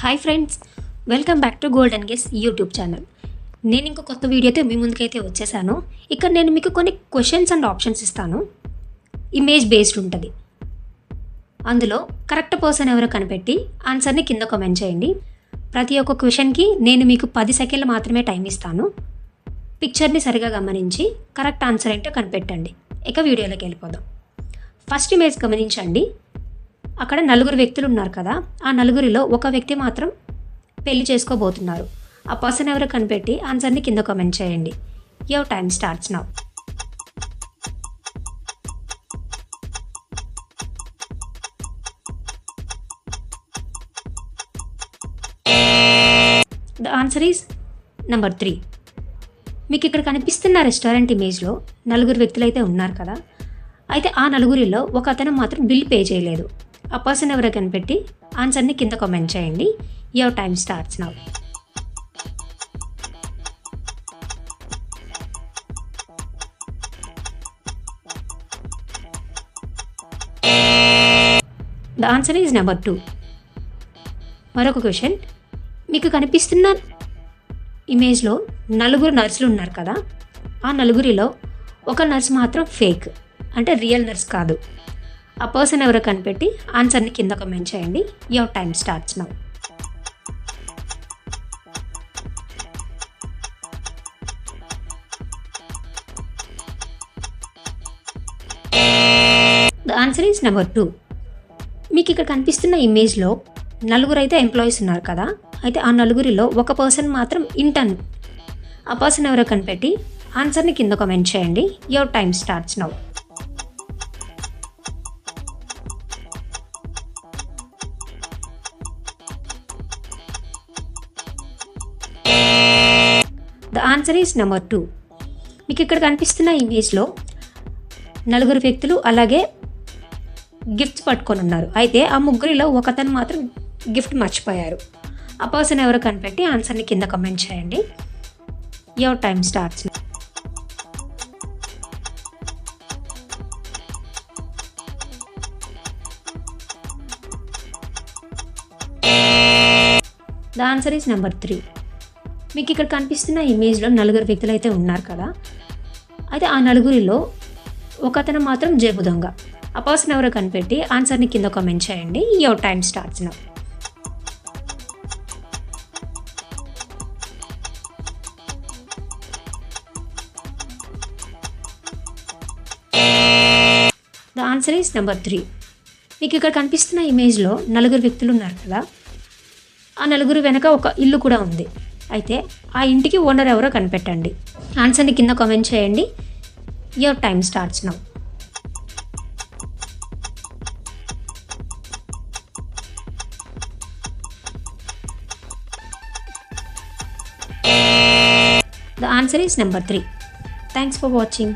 Hi friends, welcome back to golden guess YouTube channel. నేను ఇంకో కొత్త వీడియోతో మీ ముందుకైతే వచ్చేసాను. ఇక్కడ నేను మీకు కొన్ని క్వశ్చన్స్ అండ్ ఆప్షన్స్ ఇస్తాను. ఇమేజ్ బేస్డ్ ఉంటుంది. అందులో కరెక్ట్ పర్సన్ ఎవరో కనిపెట్టి ఆన్సర్ని కింద కామెంట్ చేయండి. ప్రతి ఒక్క క్వశ్చన్కి నేను మీకు 10 సెకండ్లు మాత్రమే టైం ఇస్తాను. పిక్చర్ని సరిగా గమనించి కరెక్ట్ ఆన్సర్ ఏంటో కనిపెట్టండి. ఇక వీడియోలోకి వెళ్ళిపోదాం. ఫస్ట్ ఇమేజ్ గమనించండి. అక్కడ 4 వ్యక్తులు ఉన్నారు కదా, ఆ 4లో ఒక వ్యక్తి మాత్రం పెళ్లి చేసుకోబోతున్నారు. ఆ పర్సన్ ఎవరో కనిపెట్టి ఆన్సర్ని కింద కామెంట్ చేయండి. Your time starts now. The answer is number 3. మీకు ఇక్కడ కనిపిస్తున్న రెస్టారెంట్ ఇమేజ్లో 4 వ్యక్తులు అయితే ఉన్నారు కదా, అయితే ఆ 4లో ఒక అతను మాత్రం బిల్ పే చేయలేదు. ఆ పర్సన్ ఎవరో కనిపెట్టి ఆన్సర్ని కింద కామెంట్ చేయండి. Your time starts now. The answer is number 2. మరొక క్వశ్చన్. మీకు కనిపిస్తున్న ఇమేజ్లో 4 నర్సులు ఉన్నారు కదా, ఆ 4లో ఒక నర్స్ మాత్రం ఫేక్, అంటే రియల్ నర్స్ కాదు. ఆ పర్సన్ ఎవరో కనిపెట్టి ఆన్సర్ని కింద కామెంట్ చేయండి. Your time starts now. The answer is number 2. మీకు ఇక్కడ కనిపిస్తున్న ఇమేజ్లో 4 అయితే ఎంప్లాయీస్ ఉన్నారు కదా, అయితే ఆ 4లో ఒక పర్సన్ మాత్రం ఇంటర్న్. ఆ పర్సన్ ఎవరో కనిపెట్టి ఆన్సర్ని కింద కామెంట్ చేయండి. Your time starts now. The answer is number 2. మీకు ఇక్కడ కనిపిస్తున్న ఇమేజ్లో 4 వ్యక్తులు అలాగే గిఫ్ట్స్ పట్టుకొని ఉన్నారు. అయితే ఆ 3లో ఒకతను మాత్రం గిఫ్ట్ మర్చిపోయారు. ఆ పర్సన్ ఎవరో కనిపెట్టి ఆన్సర్ని కింద కామెంట్ చేయండి. Your time starts. The answer is number 3. మీకు ఇక్కడ కనిపిస్తున్న ఇమేజ్లో 4 వ్యక్తులు అయితే ఉన్నారు కదా, అయితే ఆ 4లో ఒకతను మాత్రం జేబు దొంగ. ఆ పర్సన్ ఎవరో కనిపెట్టి ఆన్సర్ని కింద కామెంట్ చేయండి. Your time starts now. The answer is number 3. మీకు ఇక్కడ కనిపిస్తున్న ఇమేజ్లో 4 వ్యక్తులు ఉన్నారు కదా, ఆ 4 వెనక ఒక ఇల్లు కూడా ఉంది. అయితే ఆ ఇంటికి ఓనర్ ఎవరో కనిపెట్టండి. ఆన్సర్ని కింద కామెంట్ చేయండి. Your time starts now. The answer is number 3. Thanks for watching.